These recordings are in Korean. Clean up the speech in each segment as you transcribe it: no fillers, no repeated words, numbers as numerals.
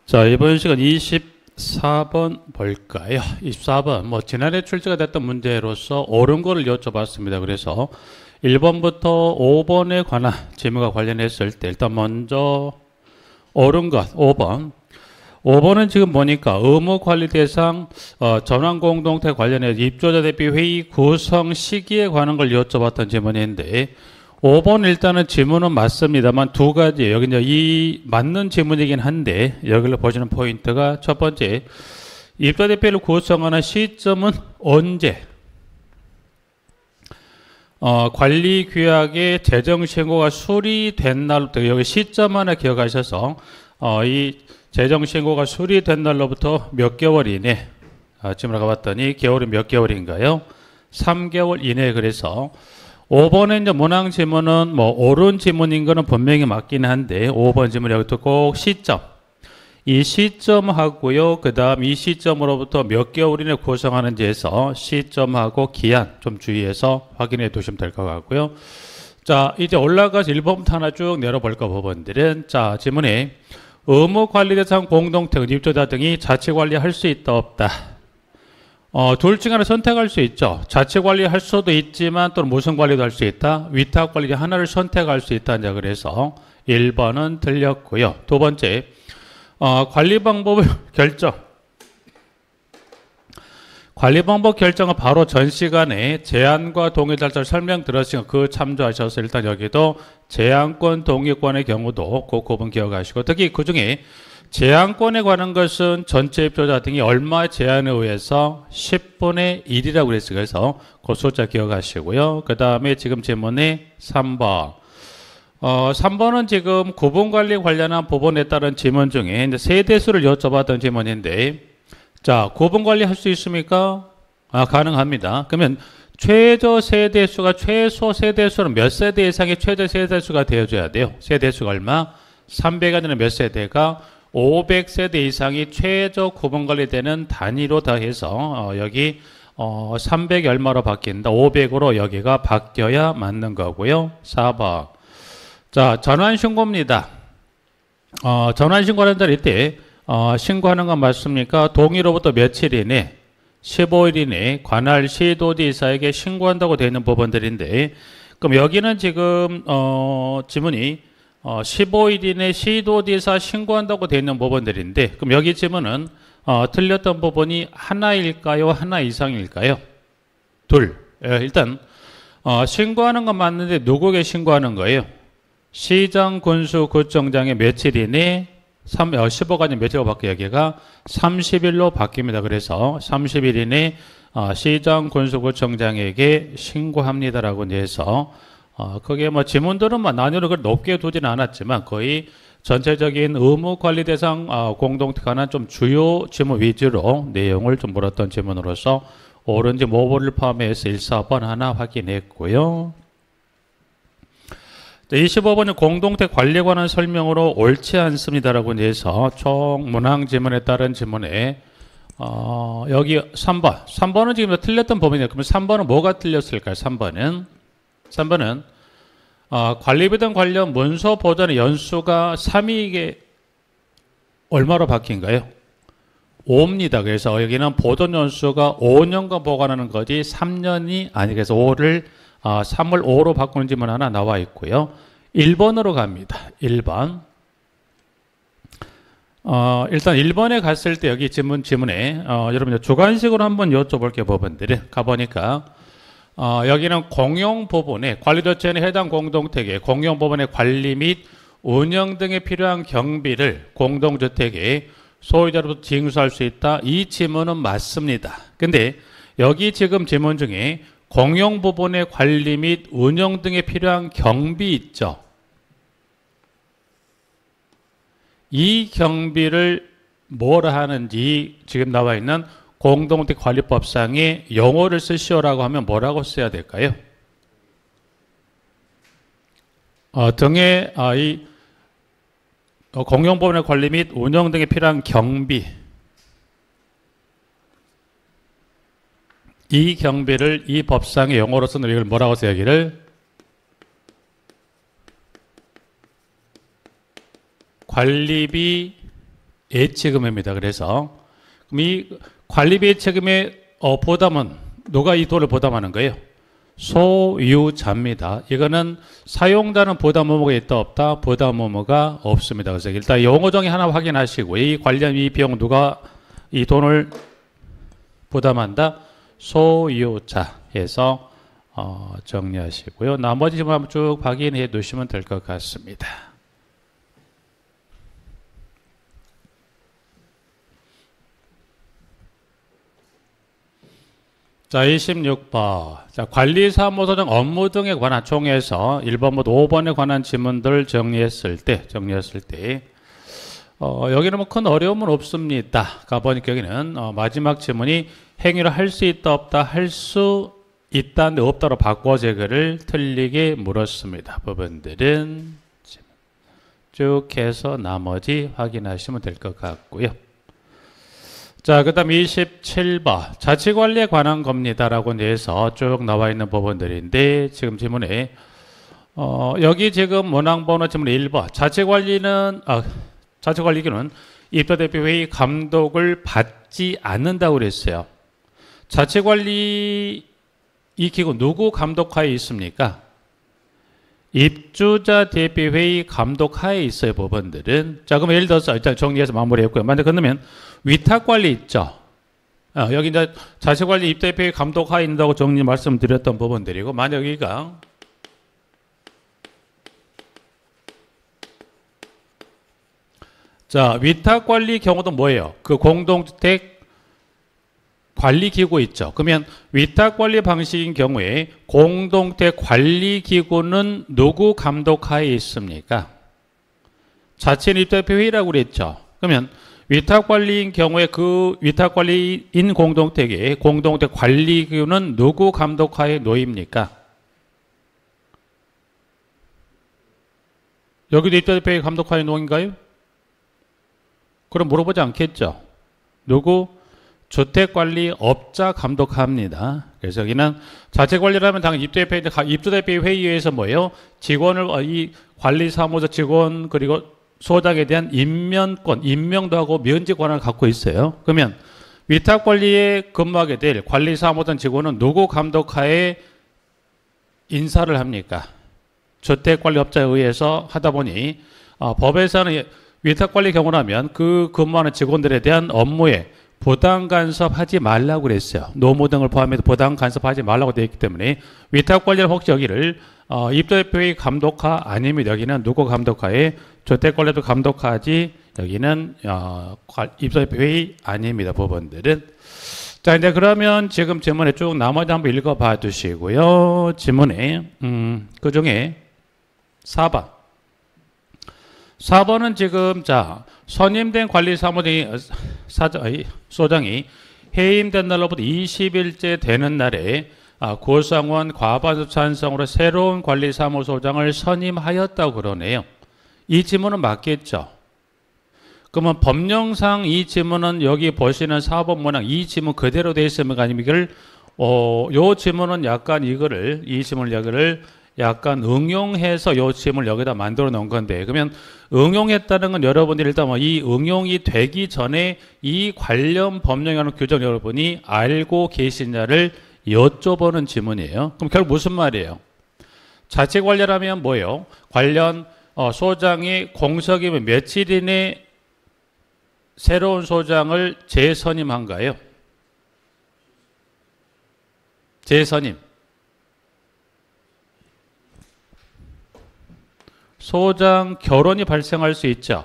자, 이번 시간 24번 볼까요? 24번. 지난해 출제가 됐던 문제로서 옳은 거를 여쭤봤습니다. 그래서 1번부터 5번에 관한 질문과 관련했을 때 일단 먼저 옳은 것 5번. 5번은 지금 보니까 의무관리 대상 전환공동체 관련해서 입주자 대비 회의 구성 시기에 관한 걸 여쭤봤던 질문인데 5번 일단은 질문은 맞습니다만 두 가지예요. 여기 이제 이 맞는 질문이긴 한데 여기를 보시는 포인트가 첫 번째, 입주자 대표를 구성하는 시점은 언제? 관리 규약의 재정 신고가 수리된 날부터 여기 시점 하나 기억하셔서 이 재정 신고가 수리된 날로부터 몇 개월 이내 지금 가봤더니 개월이 몇 개월인가요? 3개월 이내. 그래서 5번에 이제 문항 지문은 옳은 지문인 거는 분명히 맞긴 한데 5번 지문 여기부터 꼭 시점, 이 시점하고요 그 다음 이 시점으로부터 몇 개월 이내 구성하는지에서 시점하고 기한 좀 주의해서 확인해 두시면 될 것 같고요. 자, 이제 올라가서 1번부터 하나 쭉 내려볼까 부분들은, 자, 지문에 의무관리대상 공동택은 입주자 등이 자치관리할 수 있다 없다. 둘 중 하나 선택할 수 있죠. 자치관리 할 수도 있지만 또는 무슨 관리도 할 수 있다. 위탁관리 하나를 선택할 수 있다. 이제 그래서 1번은 틀렸고요. 두 번째, 관리 방법을 결정. 관리 방법 결정은 바로 전 시간에 제안과 동의 절차를 설명 들었으니까 그 참조하셔서 일단 여기도 제안권, 동의권의 경우도 그 구분 기억하시고, 특히 그 중에 제한권에 관한 것은 전체 입주자 등이 얼마 제한에 의해서 10분의 1이라고 그랬어요. 그래서 그 숫자 기억하시고요. 그 다음에 지금 질문에 3번. 3번은 지금 구분관리 관련한 부분에 따른 질문 중에 이제 세대수를 여쭤봤던 질문인데, 자, 구분관리 할 수 있습니까? 가능합니다. 그러면 최저 세대수가 최소 세대수는 몇 세대 이상의 최저 세대수가 되어줘야 돼요. 세대수가 얼마? 300이 아니라 몇 세대가? 500세대 이상이 최저 구분관리되는 단위로 더해서 여기 300이 얼마로 바뀐다? 500으로 여기가 바뀌어야 맞는 거고요. 4번. 자, 전환신고입니다. 전환신고하는 자리 때 신고하는 건 맞습니까? 동의로부터 며칠 이내, 15일 이내 관할 시도지사에게 신고한다고 되어 있는 부분들인데, 그럼 여기는 지금 지문이 15일 이내 시도지사 신고한다고 되어 있는 부분들인데, 그럼 여기 질문은 틀렸던 부분이 하나일까요? 하나 이상일까요? 둘. 일단 신고하는 건 맞는데 누구에게 신고하는 거예요? 시장, 군수, 구청장의 며칠 이내 15가 아니면 며칠로 바뀌어요? 여기가 30일로 바뀝니다. 그래서 30일 이내 시장, 군수, 구청장에게 신고합니다라고 해서 그게 지문들은 난이도를 그렇게 높게 두지는 않았지만 거의 전체적인 의무관리 대상 공동체 관한 좀 주요 지문 위주로 내용을 좀 물었던 지문으로서 옳은지 모호를 포함해서 1, 4번 하나 확인했고요. 25번은 공동체 관리에 관한 설명으로 옳지 않습니다라고 해서 총 문항 지문에 따른 지문에 여기 3번은 지금 틀렸던 부분이에요. 그러면 3번은 뭐가 틀렸을까요? 3번은 관리비등 관련 문서 보존의 연수가 3위에 얼마로 바뀐가요? 5입니다. 그래서 여기는 보존 연수가 5년간 보관하는 거지 3년이 아니, 그래서 5를 3을 5로 바꾸는 질문 하나 나와 있고요. 1번으로 갑니다. 1번. 일단 1번에 갔을 때 여기 지문에 여러분 주관식으로 한번 여쭤볼게요. 부분들을 가보니까 여기는 공용 부분에 관리조치원에 해당 공동택의 공용 부분의 관리 및 운영 등에 필요한 경비를 공동주택의 소유자로부터 징수할 수 있다. 이 지문은 맞습니다. 근데 여기 지금 지문 중에 공용 부분의 관리 및 운영 등에 필요한 경비 있죠. 이 경비를 뭐라 하는지 지금 나와 있는 공동택 관리법상의 용어를 쓰시오라고 하면 뭐라고 써야 될까요? 등의 이 공용 부분의 관리 및 운영 등에 필요한 경비, 이 경비를 이 법상의 용어로 쓰는 이걸 뭐라고 써야기를 관리비 예치금입니다. 그래서 그럼 이 관리비 예치금의 부담은 누가 이 돈을 부담하는 거예요? 소유자입니다. 이거는 사용자는 부담 의무가 있다 없다? 부담 의무가 없습니다. 그래서 일단 용어 정의 하나 확인하시고 이 관련 이 비용 누가 이 돈을 부담한다? 소유자 해서 정리하시고요. 나머지 좀 한번 쭉 확인해 두시면 될 것 같습니다. 자, 26번. 자, 관리사무소장 업무 등에 관한 총에서 1번부터 5번에 관한 지문들을 정리했을 때, 여기는 뭐 큰 어려움은 없습니다. 가보니까 여기는 마지막 지문이 행위를 할 수 있다, 없다, 할 수 있다인데 없다로 바꿔 제거를 틀리게 물었습니다. 부분들은 쭉 해서 나머지 확인하시면 될 것 같고요. 자, 그 다음 27번. 자치관리에 관한 겁니다라고 해서 쭉 나와 있는 부분들인데, 지금 지문에, 여기 지금 문항번호 지문 1번. 자치관리기는 입사대표회의 감독을 받지 않는다고 그랬어요. 자치관리 이 기구 누구 감독하에 있습니까? 입주자 대표회의 감독하에 있어요. 부분들은. 자, 그럼 예를 들어서 일단 정리해서 마무리했고요. 만약 그러면 위탁관리 있죠. 여기 이제 자치관리 입대표회의 감독하에 있다고 정리 말씀드렸던 부분들이고, 만약 여기가 자, 위탁관리 경우도 뭐예요? 그 공동주택 관리기구 있죠. 그러면 위탁관리 방식인 경우에 공동주택 관리기구는 누구 감독하에 있습니까? 자치인 입대표회의라고 그랬죠. 그러면 위탁관리인 경우에 그 위탁관리인 공동주택의 공동주택 관리기구는 누구 감독하에 놓입니까? 여기도 입대표회의 감독하에 놓인가요? 그럼 물어보지 않겠죠. 누구? 주택관리업자 감독합니다. 그래서 여기는 자체관리라면 당연히 입주대표회의 회의에서 뭐예요? 직원을 이 관리사무소 직원 그리고 소장에 대한 임면권, 임명도 하고 면제 권한을 갖고 있어요. 그러면 위탁관리에 근무하게 될 관리사무소 직원은 누구 감독하에 인사를 합니까? 주택관리업자에 의해서 하다 보니 법에서는 위탁관리 경우라면 그 근무하는 직원들에 대한 업무에 부당 간섭하지 말라고 그랬어요. 노무 등을 포함해서 부당 간섭하지 말라고 되어 있기 때문에 위탁관리는 혹시 여기를 입주대표회의 감독하 아니면 여기는 누구 감독하에 주택관리도 감독하지 여기는 입주대표회의 아닙니다. 부분들은. 자, 이제 그러면 지금 지문에 쭉 나머지 한번 읽어봐 주시고요. 지문에 그 중에 4번. 4번은 지금 자 선임된 소장이 해임된 날로부터 20일째 되는 날에 구성원 과반수 찬성으로 새로운 관리사무소장을 선임하였다고 그러네요. 이 지문은 맞겠죠? 그러면 법령상 이 지문은 여기 보시는 4번 문항 이 지문 그대로 되어 있습니까? 아니면 이걸 요 지문은 약간 이 지문을 여기를 약간 응용해서 요 지문을 여기다 만들어 놓은 건데, 그러면 응용했다는 건 여러분들이 일단 이 응용이 되기 전에 이 관련 법령이라는 규정 여러분이 알고 계시냐를 여쭤보는 지문이에요. 그럼 결국 무슨 말이에요? 자치관리라면 뭐예요? 관련 소장이 공석이면 며칠 이내 새로운 소장을 재선임한가요? 재선임. 소장 결혼이 발생할 수 있죠.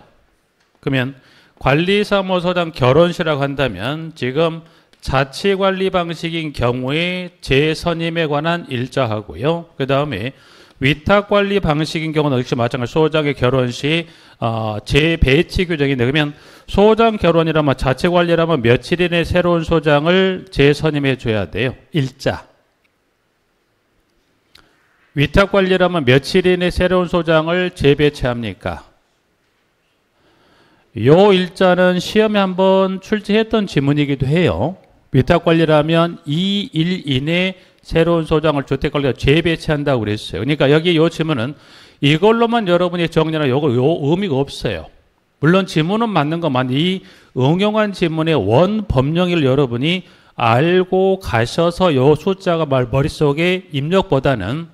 그러면 관리사무소장 결혼시라고 한다면 지금 자치관리 방식인 경우에 재선임에 관한 일자하고요. 그 다음에 위탁관리 방식인 경우는 역시 마찬가지로 소장의 결혼시 재배치 규정인데, 그러면 소장 결혼이라면 자치관리라면 며칠 이내 새로운 소장을 재선임해 줘야 돼요. 일자. 위탁관리라면 며칠 이내 새로운 소장을 재배치합니까? 요 일자는 시험에 한번 출제했던 지문이기도 해요. 위탁관리라면 2일 이내 새로운 소장을 주택관리가 재배치한다고 그랬어요. 그러니까 여기 요 지문은 이걸로만 여러분이 정리하면 요 의미가 없어요. 물론 지문은 맞는 것만 이 응용한 지문의 원 법령을 여러분이 알고 가셔서 요 숫자가 머릿속에 입력보다는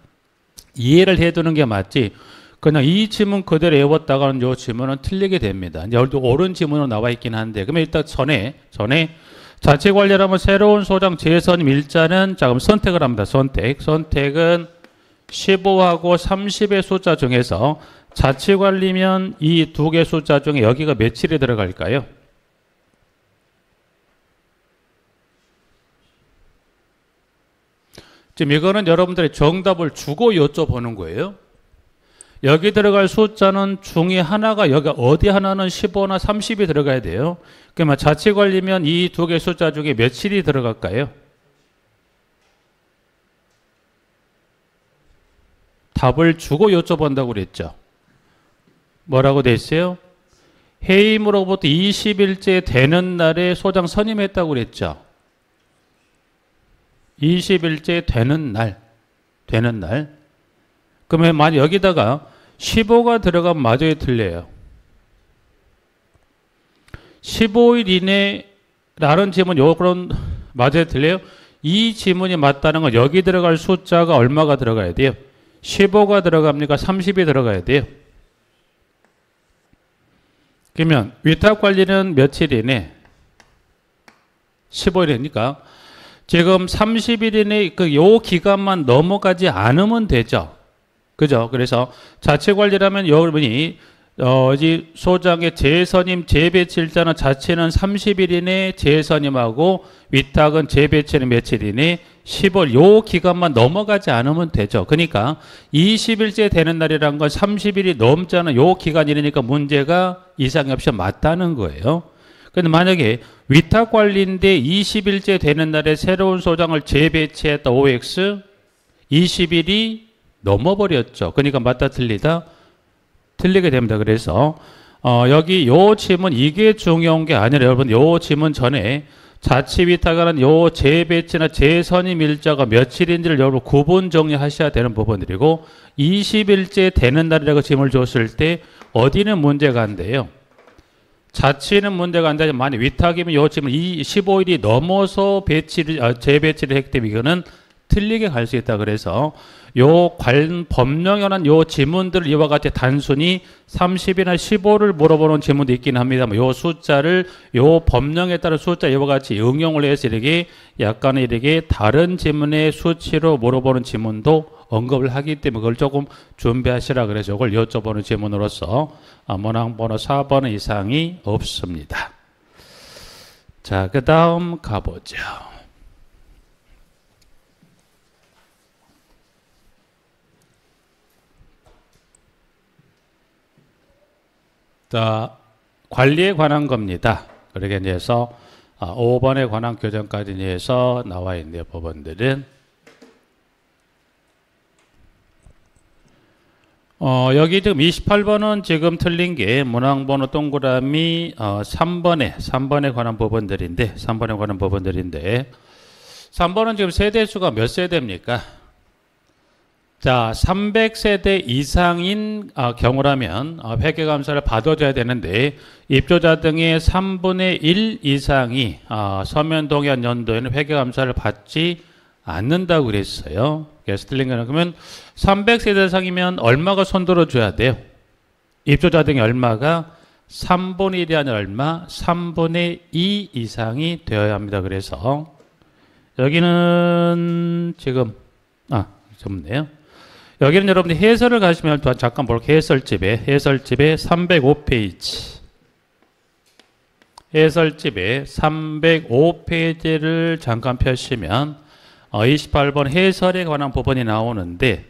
이해를 해두는 게 맞지. 그냥 이 지문 그대로 외웠다가는 요 지문은 틀리게 됩니다. 이제 옳은 지문으로 나와 있긴 한데, 그러면 일단 전에 자체 관리라면 새로운 소장 재선임 일자는 자 그럼 선택을 합니다. 선택은 15하고 30의 숫자 중에서 자체 관리면 이 두 개 숫자 중에 여기가 며칠이 들어갈까요? 지금 이거는 여러분들이 정답을 주고 여쭤보는 거예요. 여기 들어갈 숫자는 중에 하나가 여기 어디 하나는 15나 30이 들어가야 돼요. 그러면 자체 관리면 이 두 개 숫자 중에 며칠이 들어갈까요? 답을 주고 여쭤본다고 그랬죠. 뭐라고 돼 있어요? 해임으로부터 20일째 되는 날에 소장 선임했다고 그랬죠. 20일째 되는 날. 그러면 만약 여기다가 15가 들어가면 마저에 틀려요. 15일 이내라는 지문 요런 마저에 틀려요. 이 지문이 맞다는 건 여기 들어갈 숫자가 얼마가 들어가야 돼요? 15가 들어갑니까? 30이 들어가야 돼요. 그러면 위탁 관리는 며칠 이내? 15일이니까 지금 30일 이내 요 기간만 넘어가지 않으면 되죠. 그죠? 그래서 자체 관리라면 여러분이 소장의 재선임, 재배치 일자는 자체는 30일 이내 재선임하고 위탁은 재배치는 며칠 이내 10월 요 기간만 넘어가지 않으면 되죠. 그러니까 20일째 되는 날이란 건 30일이 넘지 않은 요 기간이니까 문제가 이상이 없이 맞다는 거예요. 근데 만약에 위탁 관리인데 20일째 되는 날에 새로운 소장을 재배치했다 OX 20일이 넘어버렸죠. 그러니까 맞다 틀리다 틀리게 됩니다. 그래서 여기 요 지문 이게 중요한 게 아니라 여러분 요 지문 전에 자치 위탁하는 요 재배치나 재선임 일자가 며칠인지를 여러분 구분 정리하셔야 되는 부분들이고 20일째 되는 날이라고 지문을 줬을 때 어디는 문제가 안 돼요. 자치는 문제가 안 되지만 만약 위탁이면 요 지문 15일이 넘어서 재배치를 했기 때문에 이거는 틀리게 갈 수 있다. 그래서 요 법령에 관한 요 지문들을 이와 같이 단순히 30이나 15를 물어보는 지문도 있긴 합니다만 요 숫자를 요 법령에 따른 숫자 이와 같이 응용을 해서 이렇게 약간의 이렇게 다른 지문의 수치로 물어보는 지문도 언급을 하기 때문에 그걸 조금 준비하시라 그래서 이걸 여쭤보는 지문으로서 문항번호 4번 이상이 없습니다. 자, 그 다음 가보죠. 자, 관리에 관한 겁니다. 그러게 해서 5번에 관한 교정까지 해서 나와 있네요. 법원들은 여기 지금 28번은 지금 틀린 게 문항번호 동그라미 3번에 관한 법원들인데 3번은 지금 세대수가 몇 세대입니까? 자, 300세대 이상인 경우라면 회계감사를 받아줘야 되는데 입조자 등의 3분의 1 이상이 서면동의한 연도에는 회계감사를 받지 않는다고 그랬어요. 그래서 틀린 거는 그러면 300세대 이상이면 얼마가 손들어줘야 돼요? 입조자 등의 얼마가 3분의 1이 아니라 얼마? 3분의 2 이상이 되어야 합니다. 그래서 여기는 지금 접네요. 여기는 여러분들 해설을 가시면 잠깐 볼게요. 해설집에 305페이지 해설집에 305페이지를 잠깐 펴시면 28번 해설에 관한 부분이 나오는데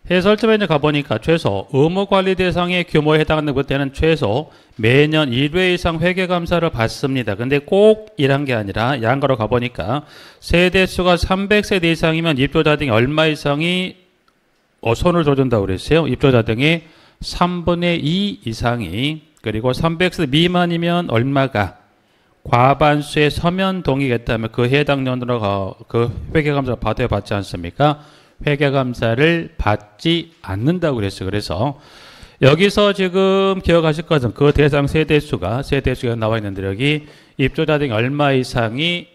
해설집에 이제 가보니까 최소 의무관리 대상의 규모에 해당하는 그때는 최소 매년 1회 이상 회계감사를 받습니다. 근데 꼭 이란 게 아니라 양가로 가보니까 세대수가 300세대 이상이면 입조자 등이 얼마 이상이 손을 줘준다고 그랬어요. 입조자 등의 3분의 2 이상이 그리고 300세대 미만이면 얼마가 과반수의 서면 동의겠다면 그 해당 연도로 그 회계감사를 받아야 받지 않습니까? 회계감사를 받지 않는다고 그랬어요. 그래서 여기서 지금 기억하실 것은 그 대상 세대수가 나와 있는데 여기 입주자 등이 얼마 이상이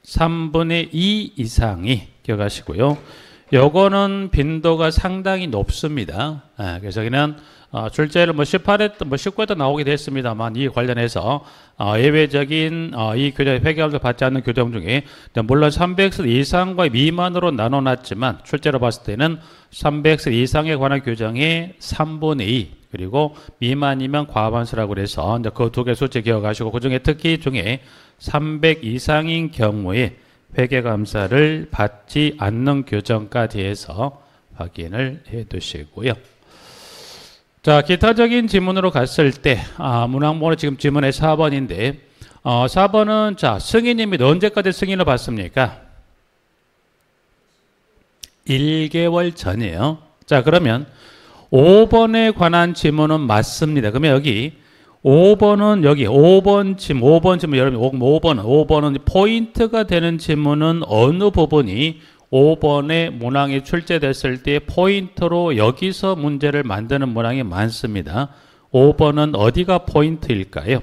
3분의 2 이상이 기억하시고요. 요거는 빈도가 상당히 높습니다. 그래서 여기는 출제를 18회, 19회도 나오게 됐습니다만 이 관련해서 예외적인 이 교정 회계감사 받지 않는 교정 중에 물론 300세 이상과 미만으로 나눠놨지만 출제로 봤을 때는 300세 이상에 관한 교정의 3분의 2 그리고 미만이면 과반수라고 그래서 그 두 개 수치 기억하시고 그 중에 특히 중에 300 이상인 경우에 회계감사를 받지 않는 교정까지 해서 확인을 해 두시고요. 자, 기타적인 지문으로 갔을 때, 문항번호 지금 지문의 4번인데, 4번은, 자, 승인이 및 언제까지 승인을 받습니까? 1개월 전이에요. 자, 그러면 5번에 관한 지문은 맞습니다. 그러면 여기 5번은 여기 5번 지문 여러분 5번은 포인트가 되는 지문은 어느 부분이 5번에 문항이 출제됐을 때 포인트로 여기서 문제를 만드는 문항이 많습니다. 5번은 어디가 포인트일까요?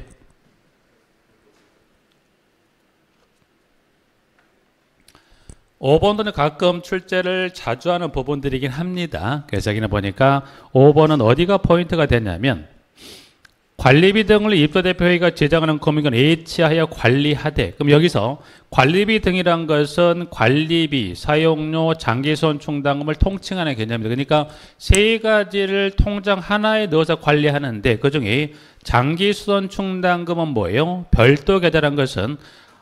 (5번은) 가끔 출제를 자주 하는 부분들이긴 합니다. 그래서 여기는 보니까 5번은 어디가 포인트가 되냐면 관리비 등을 입주대표회의가 제정하는 금액은 H하여 관리하되, 그럼 여기서 관리비 등이란 것은 관리비, 사용료, 장기수원 충당금을 통칭하는 개념입니다. 그러니까 세 가지를 통장 하나에 넣어서 관리하는데 그 중에 장기수원 충당금은 뭐예요? 별도 계좌란 것은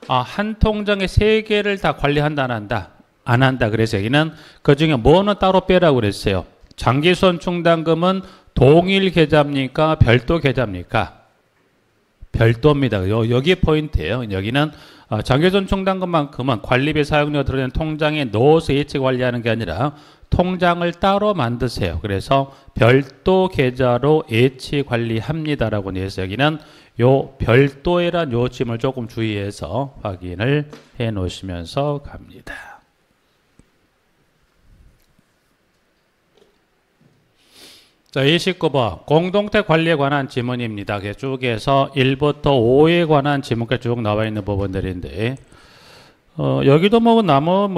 한 통장에 세 개를 다 관리한다 안 한다? 안 한다. 그래서 여기는 그 중에 뭐는 따로 빼라고 그랬어요. 장기수원 충당금은 동일 계좌입니까? 별도 계좌입니까? 별도입니다. 여기에 포인트예요. 여기는 장기수원 충당금만큼은 관리비 사용료 들어있는 통장에 넣어서 예치 관리하는 게 아니라 통장을 따로 만드세요. 그래서 별도 계좌로 예치 관리합니다라고 해서 여기는 요 별도에란 요침을 조금 주의해서 확인을 해 놓으시면서 갑니다. 자, 29번 공동체 관리에 관한 지문입니다. 쭉 해서 1부터 5에 관한 지문까지 쭉 나와 있는 부분들인데 여기도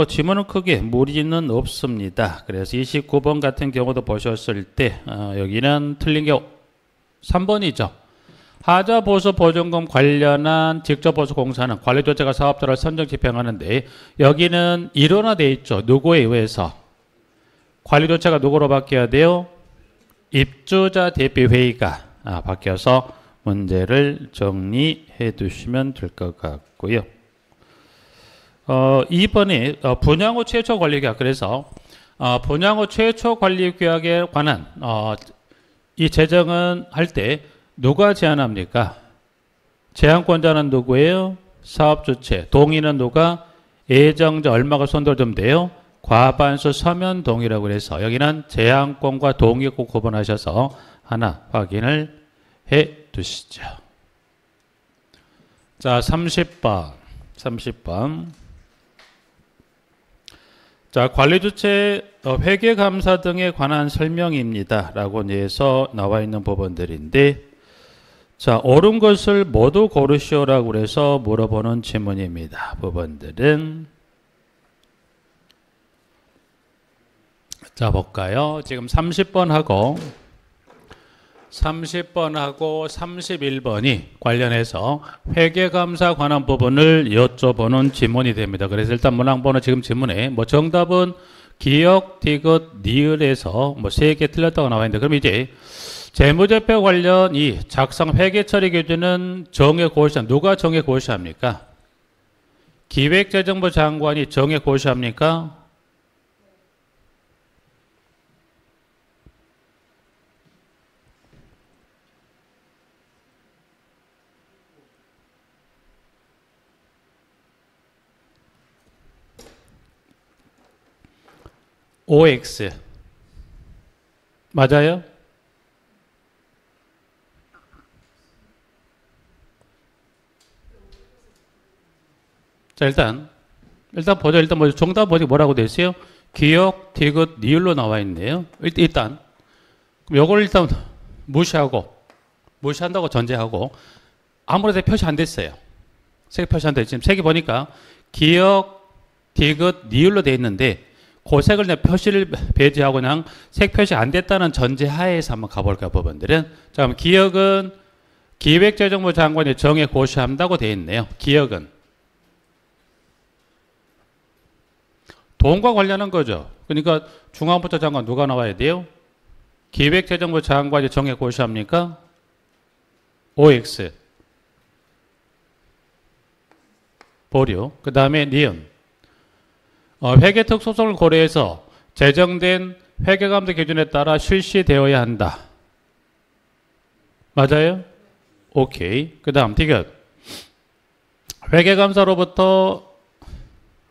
지문은 크게 무리는 없습니다. 그래서 29번 같은 경우도 보셨을 때 여기는 틀린 게 3번이죠. 하자 보수 보증금 관련한 직접 보수 공사는 관리조제가 사업자를 선정 집행하는데 여기는 일원화되어 있죠. 누구에 의해서? 관리조제가 누구로 바뀌어야 돼요? 입주자 대표회의가 바뀌어서 문제를 정리해 두시면 될 것 같고요. 2번이 분양 후 최초 관리 계약. 그래서 분양 후 최초 관리 계약에 관한 이 제정은 할 때 누가 제안합니까? 제안권자는 누구예요? 사업주체. 동의는 누가? 예정자 얼마가 손들어주면 돼요? 과반수 서면 동의라고 해서 여기는 제안권과 동의 꼭 구분하셔서 하나 확인을 해 두시죠. 자, 30번. 자, 관리주체 회계감사 등에 관한 설명입니다. 라고 해서 나와 있는 부분들인데 자, 옳은 것을 모두 고르시오라고 해서 물어보는 질문입니다. 부분들은 자, 볼까요? 지금 30번하고 31번이 관련해서 회계감사 관한 부분을 여쭤보는 지문이 됩니다. 그래서 일단 문항번호 지금 지문에 정답은 기억, 디귿, 니을에서 3개 틀렸다고 나와 있는데 그럼 이제 재무제표 관련 이 작성 회계 처리 기준은 정해 고시합니다. 누가 정해 고시합니까? 기획재정부 장관이 정해 고시합니까? OX 맞아요? 자, 일단 보죠. 정답 뭐라고 되세요? 기역, 디귿, 니을로 나와 있네요. 일단 요걸 일단 무시한다고 전제하고 아무래도 표시 안 됐어요. 색 표시 안 됐어요. 지금 색이 보니까 기역, 디귿, 니을로 돼 있는데 그 색을 내가 표시를 배제하고 그냥 색 표시 안 됐다는 전제 하에서 한번 가볼까요, 부분들은? 자, 그럼 기역은 기획재정부 장관이 정해 고시한다고 돼 있네요. 기역은 돈과 관련한 거죠. 그러니까 중앙부처 장관 누가 나와야 돼요? 기획재정부 장관이 정해 고시합니까? OX 보류. 그 다음에 니은 회계특수성을 고려해서 제정된 회계감사 기준에 따라 실시되어야 한다. 맞아요? 오케이. 그 다음 디귿 회계감사로부터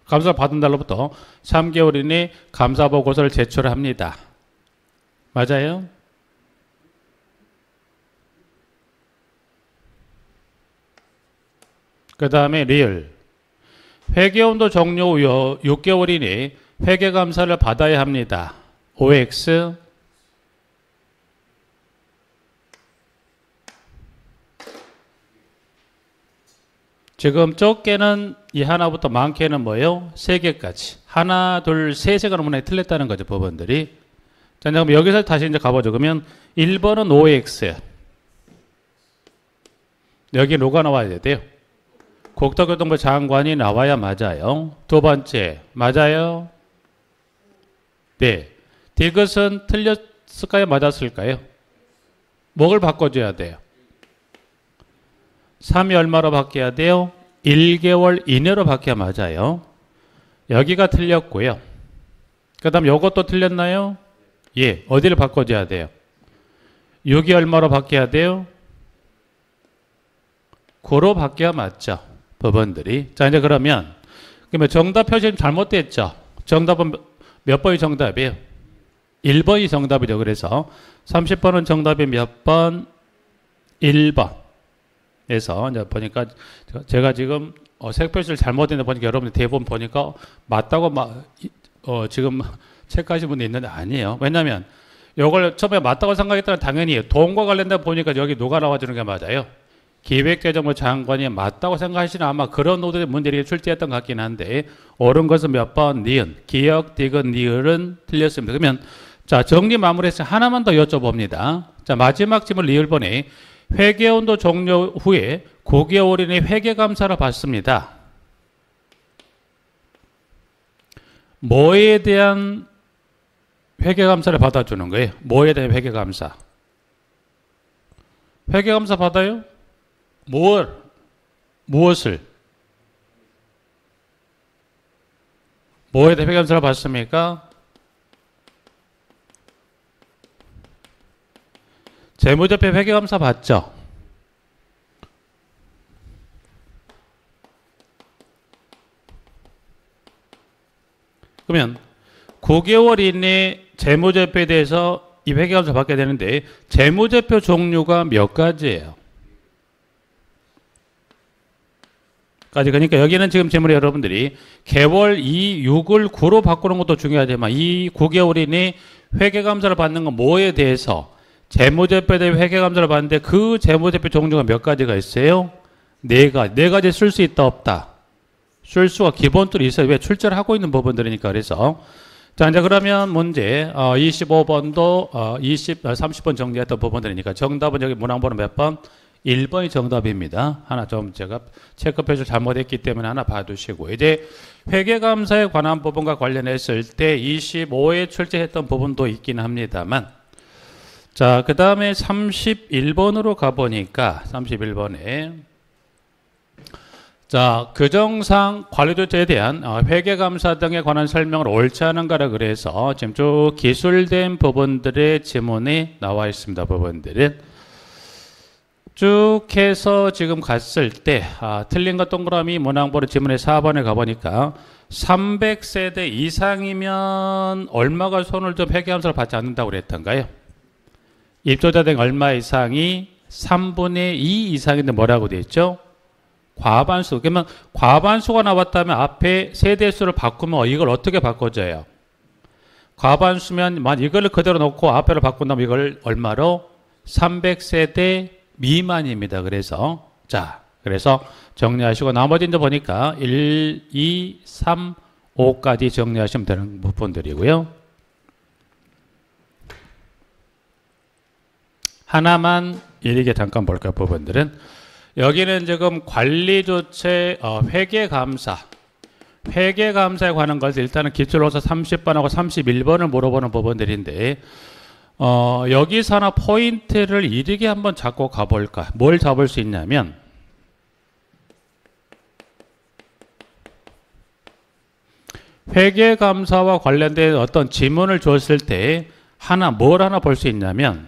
감사를 받은 날로부터 3개월 이내 감사보고서를 제출합니다. 맞아요? 그 다음에 리을 회계연도 종료 후 6개월 이내 회계감사를 받아야 합니다. OX 지금 적게는 이 하나부터 많게는 뭐예요? 3개까지. 하나, 둘, 셋의 문항이 틀렸다는 거죠, 법원들이. 자, 그럼 여기서 다시 이제 가보죠. 그러면 1번은 OX. 여기 누가 나와야 돼요? 국토교통부 장관이 나와야 맞아요. 두 번째, 맞아요? 네. 디귿은 틀렸을까요? 맞았을까요? 뭐를 바꿔줘야 돼요? 3이 얼마로 바뀌어야 돼요? 1개월 이내로 바뀌어야 맞아요. 여기가 틀렸고요. 그 다음 요것도 틀렸나요? 예. 어디를 바꿔줘야 돼요? 6이 얼마로 바뀌어야 돼요? 9로 바뀌어야 맞죠. 법원들이. 자, 이제 그러면 정답 표시는 잘못됐죠. 정답은 몇 번이 정답이에요? 1번이 정답이죠. 그래서 30번은 정답이 몇 번? 1번. 에서 이제 보니까 제가 지금 색 표시를 잘못했는데 보니까 여러분들 대부분 보니까 맞다고 지금 체크하신 분이 있는데 아니에요. 왜냐하면 이걸 처음에 맞다고 생각했다면 당연히 돈과 관련된 보니까 여기 누가 나와주는 게 맞아요. 기획재정부 장관이 맞다고 생각하시는 아마 그런 노드의 문제들이 출제했던 것 같긴 한데 옳은 것은 몇 번? 니은. 기역, 디귿, 니을은 틀렸습니다. 그러면 자 정리 마무리해서 하나만 더 여쭤봅니다. 자 마지막 질문 리을번에 회계연도 종료 후에 9개월 이내 회계감사를 받습니다. 뭐에 대한 회계감사를 받아주는 거예요? 뭐에 대한 회계감사? 회계감사 받아요? 무엇을? 뭐에 대한 회계감사를 받습니까? 재무제표 회계감사 받죠? 그러면 9개월 이내 재무제표에 대해서 이 회계감사 받게 되는데 재무제표 종류가 몇 가지예요? 그러니까 여기는 지금 질문에 여러분들이 개월 2, 6을 9로 바꾸는 것도 중요하지만 이 9개월 이내 회계감사를 받는 건 뭐에 대해서 재무제표에 대해 회계감사를 받는데 그 재무제표 종류가 몇 가지가 있어요? 4가지. 4가지 쓸 수 있다 없다? 쓸 수가 기본적으로 있어요. 왜? 출제를 하고 있는 부분들이니까. 그래서 자 이제 그러면 문제 25번도 30번 정리했던 부분들이니까 정답은 여기 문항번호 몇 번? 1번이 정답입니다. 하나 좀 제가 체크 표시를 잘못했기 때문에 하나 봐두시고 이제 회계감사에 관한 부분과 관련했을 때 25에 출제했던 부분도 있긴 합니다만 자, 그 다음에 31번으로 가보니까 31번에 자, 규정상 관리조처에 대한 회계감사 등에 관한 설명을 옳지 않은가라 그래서 지금 쭉 기술된 부분들의 지문이 나와 있습니다. 부분들은 쭉 해서 지금 갔을 때 틀린 것 동그라미 문항번호 지문의 4번에 가보니까 300세대 이상이면 얼마가 손을 좀 회계감사를 받지 않는다고 그랬던가요? 입조자 등 얼마 이상이 3분의 2 이상인데 뭐라고 되어 있죠? 과반수. 그러면 과반수가 나왔다면 앞에 세대수를 바꾸면 이걸 어떻게 바꿔줘요? 과반수면 이걸 그대로 놓고 앞에를 바꾼다면 이걸 얼마로? 300세대 미만입니다. 그래서 그래서 정리하시고 나머지 이제 보니까 1, 2, 3, 5까지 정리하시면 되는 부분들이고요. 하나만 이렇게 잠깐 볼까요? 부분들은 여기는 지금 관리조치 회계감사에 관한 것을 일단은 기출로서 30번하고 31번을 물어보는 부분들인데 여기서 하나 포인트를 이렇게 한번 잡고 가볼까? 뭘 잡을 수 있냐면 회계감사와 관련된 어떤 지문을 줬을 때 뭘 하나 볼 수 있냐면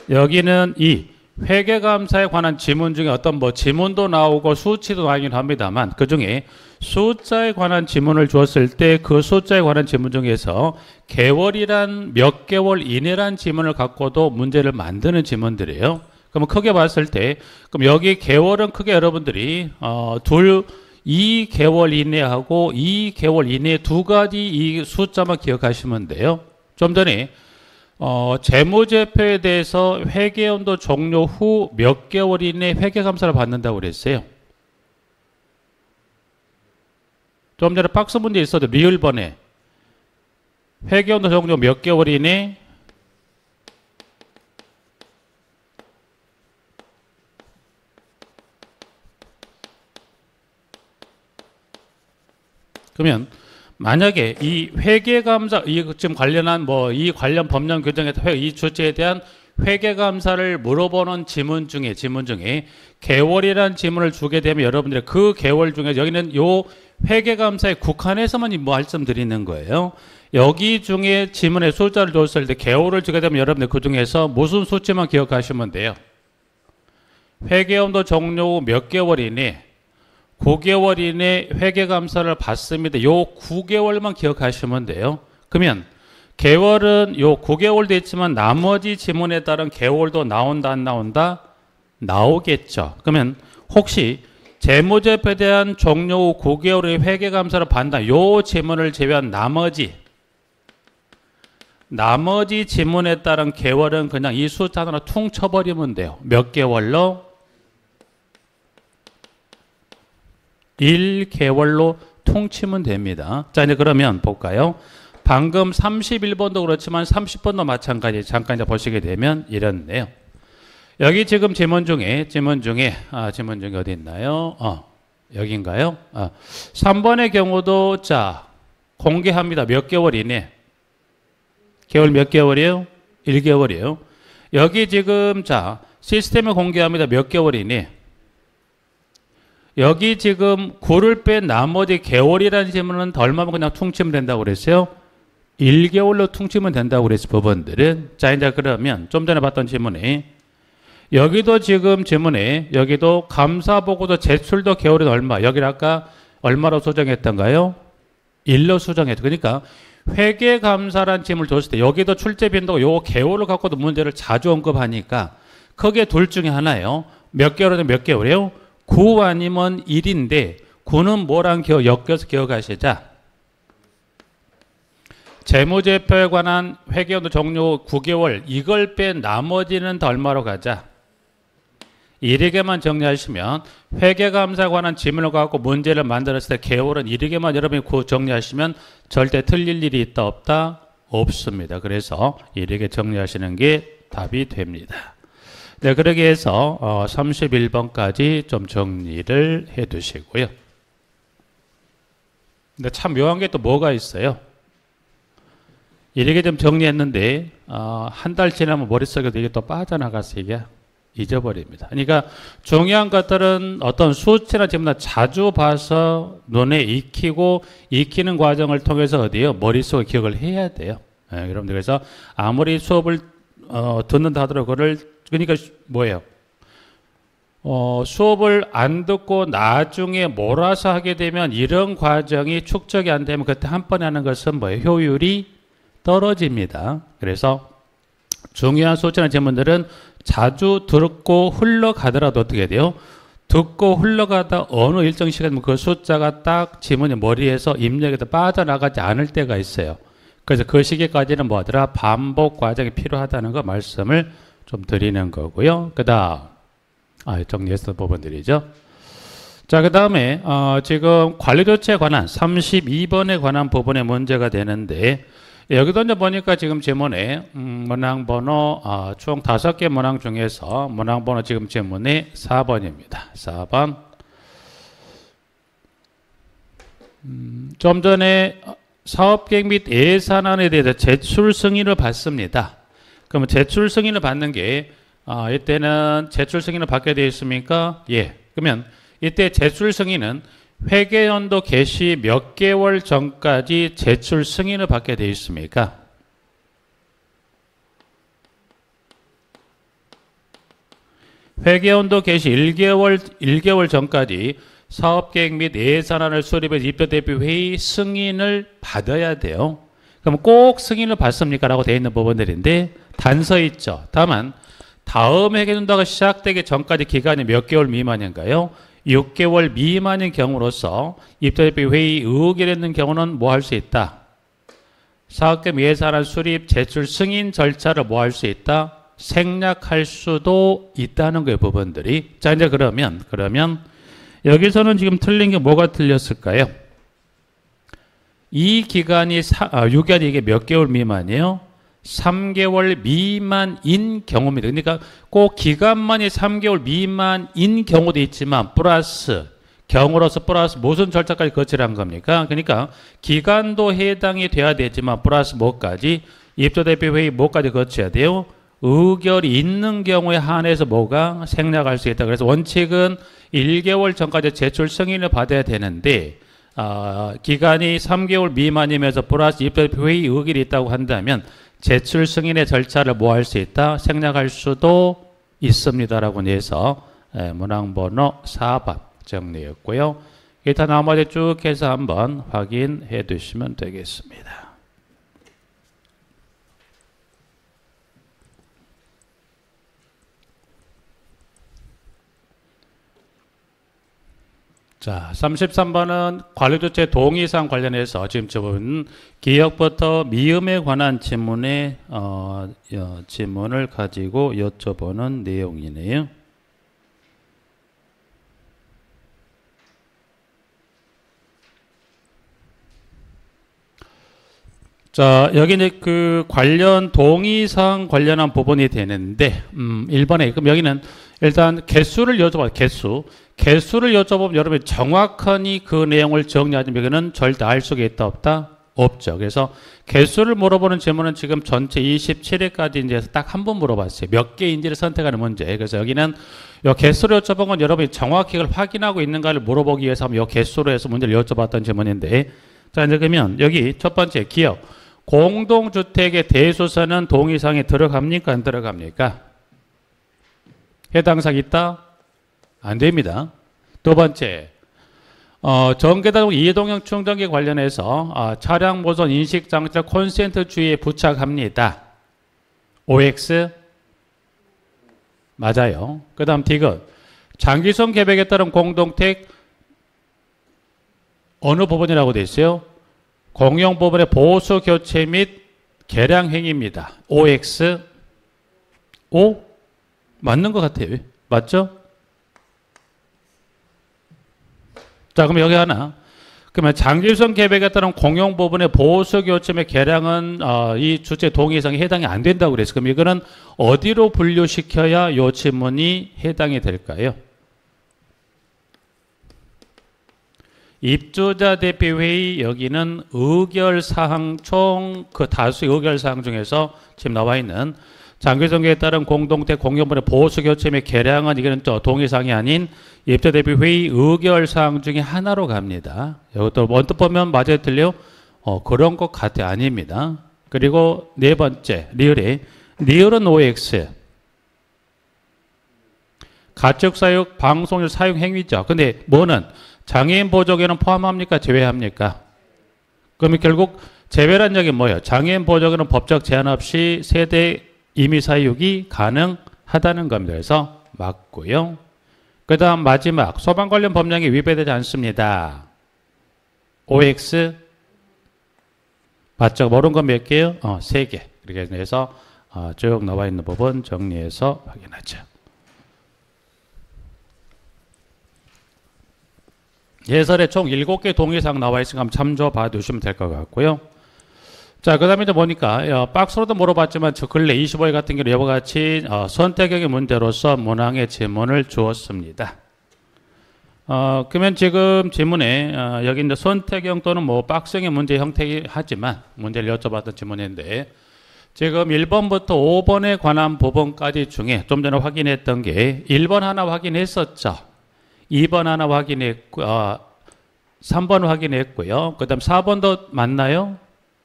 여기는 이 회계감사에 관한 지문 중에 어떤 지문도 나오고 수치도 나오긴 합니다만 그 중에 숫자에 관한 지문을 주었을 때 그 숫자에 관한 지문 중에서 개월이란 몇 개월 이내란 지문을 갖고도 문제를 만드는 지문들이에요. 그럼 크게 봤을 때 그럼 여기 개월은 크게 여러분들이 2개월 이내하고 2개월 이내 두 가지 이 숫자만 기억하시면 돼요. 좀 전에 재무제표에 대해서 회계연도 종료 후 몇 개월 이내 회계감사를 받는다고 그랬어요. 좀 전에 박스 문제 있어도 리을번에 회계연도 종료 몇 개월 이내 그러면 만약에 이 회계감사, 지금 관련한 이 관련 법령 규정에 이 주체에 대한 회계감사를 물어보는 지문 중에 개월이라는 지문을 주게 되면 여러분들이 그 개월 중에 여기는 요 회계감사에 국한해서만 말씀드리는 거예요. 여기 중에 지문에 숫자를 줬을 때 개월을 주게 되면 여러분들 그 중에서 무슨 수치만 기억하시면 돼요. 회계연도 종료 후 몇 개월 이내 9개월 이내 회계감사를 받습니다. 요 9개월만 기억하시면 돼요. 그러면 개월은 요 9개월도 있지만 나머지 지문에 따른 개월도 나온다 안 나온다? 나오겠죠. 그러면 혹시 재무제표에 대한 종료 후 9개월의 회계감사를 받는다. 요 지문을 제외한 나머지 지문에 따른 개월은 그냥 이 숫자 하나 퉁 쳐버리면 돼요. 몇 개월로? 1개월로 퉁치면 됩니다. 자, 이제 그러면 볼까요? 방금 31번도 그렇지만 30번도 마찬가지. 잠깐 이제 보시게 되면 이렇네요. 여기 지금 지문 중에 어디 있나요? 여기인가요? 3번의 경우도 공개합니다. 몇 개월 이내? 개월 몇 개월이에요? 1개월이에요. 여기 지금 시스템에 공개합니다. 몇 개월 이내? 여기 지금 9를 뺀 나머지 개월이라는 질문은 얼마면 그냥 퉁치면 된다고 그랬어요? 1개월로 퉁치면 된다고 그랬어요. 법원들은. 자, 이제 그러면 좀 전에 봤던 질문에 여기도 지금 질문에 여기도 감사보고서 제출도 개월은 얼마? 여기를 아까 얼마로 수정했던가요? 1로 수정했죠. 그러니까 회계감사란 질문을 줬을 때 여기도 출제 빈도가 요 개월을 갖고도 문제를 자주 언급하니까 크게 둘 중에 하나예요. 몇 개월이면 몇 개월이에요? 9 아니면 1인데 9는 뭐랑 엮여서 기억하시자. 재무제표에 관한 회계연도 종료 9개월 이걸 뺀 나머지는 더 얼마로 가자. 이렇게만 정리하시면 회계감사에 관한 지문을 갖고 문제를 만들었을 때 개월은 이렇게만 여러분이 정리하시면 절대 틀릴 일이 있다 없다? 없습니다. 그래서 이렇게 정리하시는 게 답이 됩니다. 네, 그렇게 해서 31번까지 좀 정리를 해 두시고요. 근데 참 묘한 게 또 뭐가 있어요? 이렇게 좀 정리했는데 한 달 지나면 머릿속에도 이게 또 빠져나가서 이게 잊어버립니다. 그러니까 중요한 것들은 어떤 수치나 지문을 자주 봐서 눈에 익히는 과정을 통해서 어디요? 머릿속에 기억을 해야 돼요. 네, 여러분들 그래서 아무리 수업을 듣는다 하더라도 그러니까 뭐예요? 수업을 안 듣고 나중에 몰아서 하게 되면 이런 과정이 축적이 안 되면 그때 한 번에 하는 것은 뭐예요? 효율이 떨어집니다. 그래서 중요한 수치나 지문들은 자주 듣고 흘러가더라도 어떻게 돼요? 듣고 흘러가다 어느 일정 시간 그 숫자가 딱 지문의 머리에서 입력에서 빠져나가지 않을 때가 있어요. 그래서 그 시기까지는 뭐하더라? 반복 과정이 필요하다는 거 말씀을 좀 드리는 거고요. 그 다음 정리했던 부분들이죠. 자, 그 다음에 지금 관리조치에 관한 32번에 관한 부분의 문제가 되는데, 여기도 이제 보니까 지금 지문에 문항번호 총 5개 문항 중에서 문항번호 지금 지문이 4번입니다. 4번. 좀 전에 사업계획 및 예산안에 대해서 제출 승인을 받습니다. 그러면 제출 승인을 받는 게 이때는 제출 승인을 받게 되어 있습니까? 예. 그러면 이때 제출 승인은 회계연도 개시 몇 개월 전까지 제출 승인을 받게 되어 있습니까? 회계연도 개시 1개월 전까지 사업계획 및 예산안을 수립해서 입주대표회의 승인을 받아야 돼요. 그럼 꼭 승인을 받습니까? 라고 되어 있는 부분들인데 단서 있죠. 다만 다음 회계연도가 시작되기 전까지 기간이 몇 개월 미만인가요? 6개월 미만인 경우로서 입주대표회의 의결했는 경우는 뭐 할 수 있다? 사업계획 예산안 수립 제출 승인 절차를 뭐 할 수 있다? 생략할 수도 있다는 거예요, 부분들이. 자, 이제 그러면 여기서는 지금 틀린 게 뭐가 틀렸을까요? 이 기간이 6개월이 이게 몇 개월 미만이에요? 3개월 미만인 경우입니다. 그러니까 꼭 기간만이 3개월 미만인 경우도 있지만 플러스 경우로서 플러스 무슨 절차까지 거치라는 겁니까? 그러니까 기간도 해당이 돼야 되지만 플러스 뭐까지? 입주대표회의 뭐까지 거쳐야 돼요? 의결이 있는 경우에 한해서 뭐가 생략할 수 있다. 그래서 원칙은 1개월 전까지 제출 승인을 받아야 되는데 기간이 3개월 미만이면서 플러스 입주대표회의 의결이 있다고 한다면 제출 승인의 절차를 뭐 할 수 있다? 생략할 수도 있습니다라고 해서 문항번호 4번 정리했고요. 일단 나머지 쭉 해서 한번 확인해 두시면 되겠습니다. 자, 33번은 관리조치 동의사항 관련해서 지금 저번 기억부터 미음에 관한 질문에 질문을 가지고 여쭤보는 내용이네요. 자, 여기 이제 그 관련 동의사항 관련한 부분이 되는데, 1번에, 그럼 여기는 일단 개수를 여쭤봐요. 개수를 여쭤보면 여러분이 정확하니 그 내용을 정리하지 여기는 절대 알 수가 있다 없다? 없죠. 그래서 개수를 물어보는 질문은 지금 전체 27회까지 이제 딱 한 번 물어봤어요. 몇 개인지를 선택하는 문제. 그래서 여기는 이 개수를 여쭤본 건 여러분이 정확히 그걸 확인하고 있는가를 물어보기 위해서 한번 이 개수로 해서 문제를 여쭤봤던 질문인데, 자, 이제 그러면 여기 첫 번째 기억. 공동주택의 대소사는 동의사항에 들어갑니까? 안 들어갑니까? 해당 사항 있다? 안 됩니다. 두 번째, 전개자동 이동형 충전기 관련해서 차량 보존 인식 장치를 콘센트 주위에 부착합니다. OX 맞아요. 그 다음 디귿, 장기성 계획에 따른 공동택 어느 부분이라고 되어 있어요? 공용 부분의 보수 교체 및 개량 행위입니다. OX O 맞는 것 같아요. 맞죠? 자, 그럼 여기 하나. 그러면 장기성 계획에 따른 공용 부분의 보수 교체 및 개량은 이 주체 동의사항에 해당이 안 된다고 그랬어요. 그럼 이거는 어디로 분류시켜야 이 질문이 해당이 될까요? 입주자 대표회의 여기는 의결사항 총 그 다수의 의결사항 중에서 지금 나와 있는 장기성계에 따른 공동택 공용분의 보수 교체 및 개량은 이거는 또 동의사항이 아닌 입주자 대표회의 의결사항 중에 하나로 갑니다. 이것도 언뜻 보면 맞아요 틀려요? 그런 것 같아 아닙니다. 그리고 네 번째 리을은 OX 가축사육 방송일 사용 행위죠. 근데 뭐는 장애인 보조개는 포함합니까? 제외합니까? 그러면 결국 제외란 얘기는 뭐예요? 장애인 보조개는 법적 제한 없이 세대 임의 사육이 가능하다는 겁니다. 그래서 맞고요. 그 다음 마지막 소방 관련 법령에 위배되지 않습니다. OX 맞죠? 모르는 건 몇 개요? 3개. 그렇게 해서 쭉 나와 있는 부분 정리해서 확인하죠. 예설에 총 7개 동의사항 나와 있으니까 한번 참조봐 두시면 될 것 같고요. 자, 그 다음에 보니까 박스로도 물어봤지만 저 근래 25회 같은 경우 이와 같이 선택형의 문제로서 문항의 지문을 주었습니다. 그러면 지금 지문에 여기 이제 선택형 또는 뭐 박스형의 문제 형태이긴 하지만 문제를 여쭤봤던 지문인데 지금 1번부터 5번에 관한 부분까지 중에 좀 전에 확인했던 게 1번 하나 확인했었죠. 2번 하나 확인했고 3번 확인했고요. 그 다음 4번도 맞나요?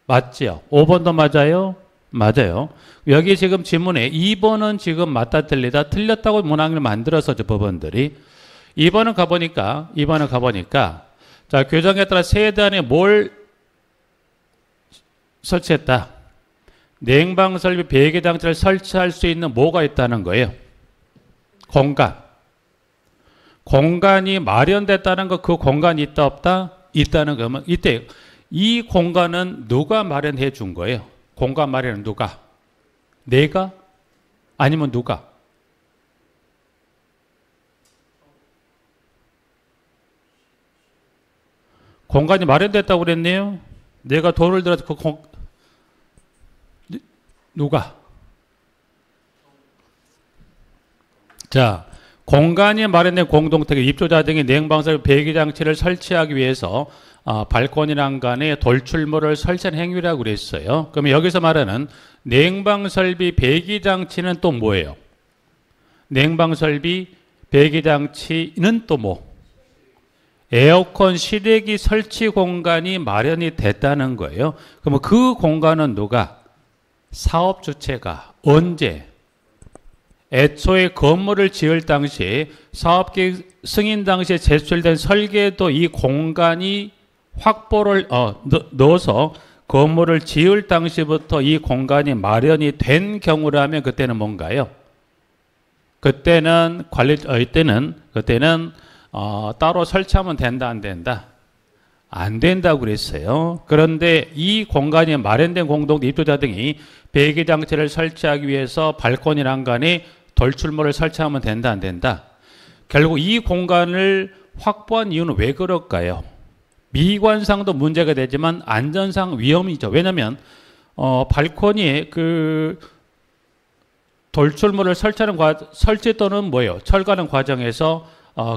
맞지요. 5번도 맞아요? 맞아요. 여기 지금 지문에 2번은 지금 맞다 틀리다 틀렸다고 문항을 만들어서 저 부분들이 2번은 가보니까 자, 규정에 따라 세단에 뭘 설치했다. 냉방 설비 배기 장치를 설치할 수 있는 뭐가 있다는 거예요. 공간이 마련됐다는 거, 그 공간이 있다 없다? 있다는 거면 이때 이 공간은 누가 마련해 준 거예요? 공간 마련은 누가? 내가? 아니면 누가? 공간이 마련됐다고 그랬네요. 내가 돈을 들어서 누가? 자, 공간이 마련된 공동택의 입주자 등이 냉방설 배기장치를 설치하기 위해서 발코니 난간에 돌출물을 설치한 행위라고 그랬어요. 그러면 여기서 말하는 냉방설비 배기장치는 또 뭐예요? 냉방설비 배기장치는 또 뭐? 에어컨 실외기 설치 공간이 마련이 됐다는 거예요. 그러면 그 공간은 누가? 사업 주체가 언제? 애초에 건물을 지을 당시 사업계획 승인 당시에 제출된 설계도 이 공간이 확보를 넣어서 건물을 지을 당시부터 이 공간이 마련이 된 경우라면 그때는 뭔가요? 그때는 따로 설치하면 된다 안 된다? 안 된다고 그랬어요. 그런데 이 공간이 마련된 공동 입주자 등이 배기장치를 설치하기 위해서 발코니 난간에 돌출물을 설치하면 된다 안 된다? 결국 이 공간을 확보한 이유는 왜 그럴까요? 미관상도 문제가 되지만 안전상 위험이죠. 왜냐하면 발코니에 그 돌출물을 설치하는 설치 또는 뭐예요? 철거하는 과정에서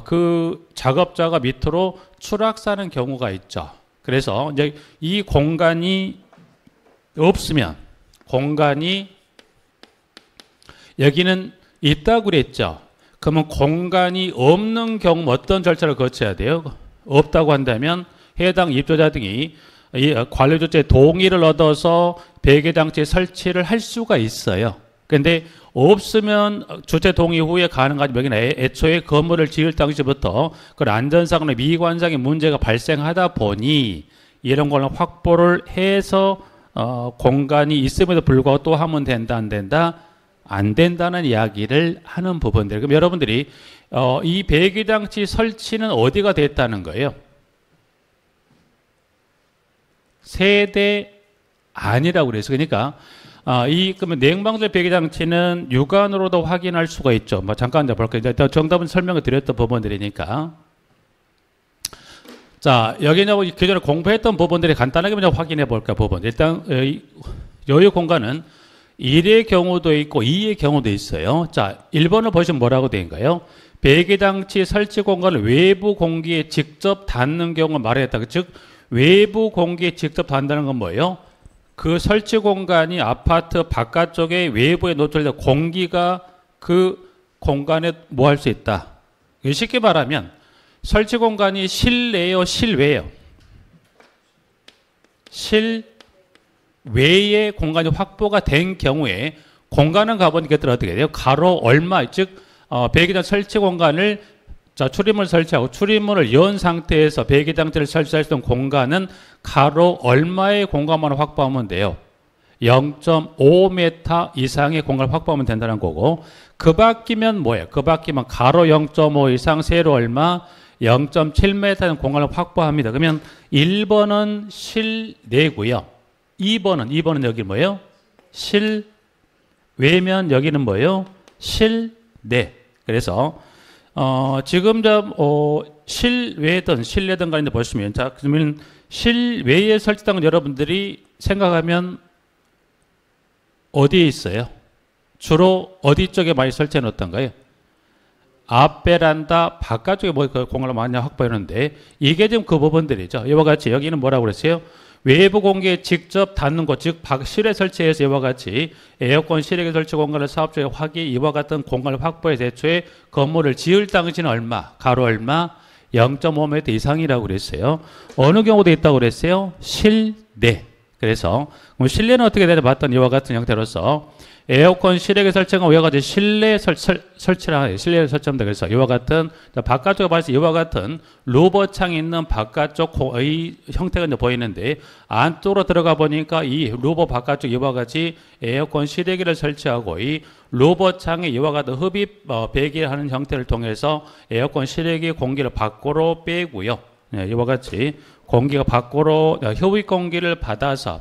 그 작업자가 밑으로 추락사는 경우가 있죠. 그래서 이제 이 공간이 없으면 여기는 있다고 그랬죠. 그러면 공간이 없는 경우 어떤 절차를 거쳐야 돼요? 없다고 한다면 해당 입주자 등이 이 관리주체의 동의를 얻어서 배기장치 설치를 할 수가 있어요. 그런데 없으면 주체 동의 후에 가능하지 여기는 애초에 건물을 지을 당시부터 그 안전상의 미관상의 문제가 발생하다 보니 이런 걸 확보를 해서 공간이 있음에도 불구하고 또 하면 된다 안 된다? 안 된다는 이야기를 하는 부분들. 그럼 여러분들이 이 배기장치 설치는 어디가 됐다는 거예요? 세대 아니라고 그래서 그러니까 그러면 냉방설 배기장치는 육안으로도 확인할 수가 있죠. 뭐 잠깐 볼게요. 이제 정답은 설명을 드렸던 부분들이니까. 자, 여기 이제 기존에 공부했던 부분들이 간단하게 먼저 확인해 볼까 부분. 일단 여유 공간은 1의 경우도 있고 2의 경우도 있어요. 자, 1번을 보시면 뭐라고 되는가요? 배기장치 설치 공간을 외부 공기에 직접 닿는 경우를 말했다. 즉 외부 공기에 직접 닿는다는 건 뭐예요? 그 설치 공간이 아파트 바깥쪽에 외부에 노출된 공기가 그 공간에 뭐 할 수 있다. 쉽게 말하면 설치 공간이 실내요, 실외요? 실외의 공간이 확보가 된 경우에 공간은 가보니까 어떻게 돼요? 가로 얼마, 즉 배기장 설치 공간을 출입문을 설치하고 출입문을 연 상태에서 배기장치를 설치할 수 있는 공간은 가로 얼마의 공간만 확보하면 돼요? 0.5m 이상의 공간을 확보하면 된다는 거고, 그 밖이면 뭐예요? 그 밖이면 가로 0.5 이상, 세로 얼마? 0.7m의 공간을 확보합니다. 그러면 1번은 실내고요. 2번은 여기 뭐예요? 실외면 여기는 뭐예요? 실내. 그래서 지금 실외든 실내든 간에 보시면, 자, 그러면 실외에 설치된 여러분들이 생각하면 어디에 있어요? 주로 어디 쪽에 많이 설치해 놓던가요? 앞 베란다 바깥쪽에 뭐 공간을 많이 확보했는데, 이게 지금 그 부분들이죠. 이와 같이 여기는 뭐라고 그랬어요? 외부 공기에 직접 닿는 곳, 즉 실외 설치해서 이와 같이 에어컨 실외 설치 공간을 사업주에 확이 이와 같은 공간을 확보해서 애초에 건물을 지을 당시는 얼마? 가로 얼마? 0.5m 이상이라고 그랬어요. 어느 경우도 있다고 그랬어요? 실내. 그래서 실내는 어떻게 되냐 봤더니 이와 같은 형태로서 에어컨 실외 설치가 이와 같이 실내 설치를 실내에 설치합니다. 그래서 이와 같은 바깥쪽에 봐서 이와 같은 루버창이 있는 바깥쪽의 형태가 이제 보이는데, 안쪽으로 들어가 보니까 이 루버 바깥쪽 이와 같이 에어컨 실외기를 설치하고 이 루버창에 이와 같은 흡입 배기하는 형태를 통해서 에어컨 실외기 공기를 밖으로 빼고요. 이와 같이 공기가 밖으로 흡입 공기를 받아서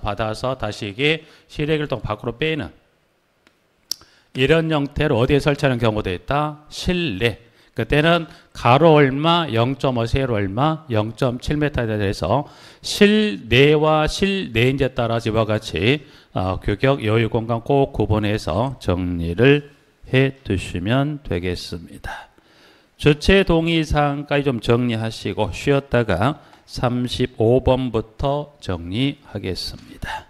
다시 이게 실외기를 또 밖으로 빼는 이런 형태로 어디에 설치하는 경우도 있다? 실내. 그때는 가로 얼마, 0.5, 세로 얼마, 0.7m에 대해서 실내와 실내인지에 따라서 이와 같이 규격, 여유 공간 꼭 구분해서 정리를 해 두시면 되겠습니다. 주체 동의사항까지 좀 정리하시고 쉬었다가 35번부터 정리하겠습니다.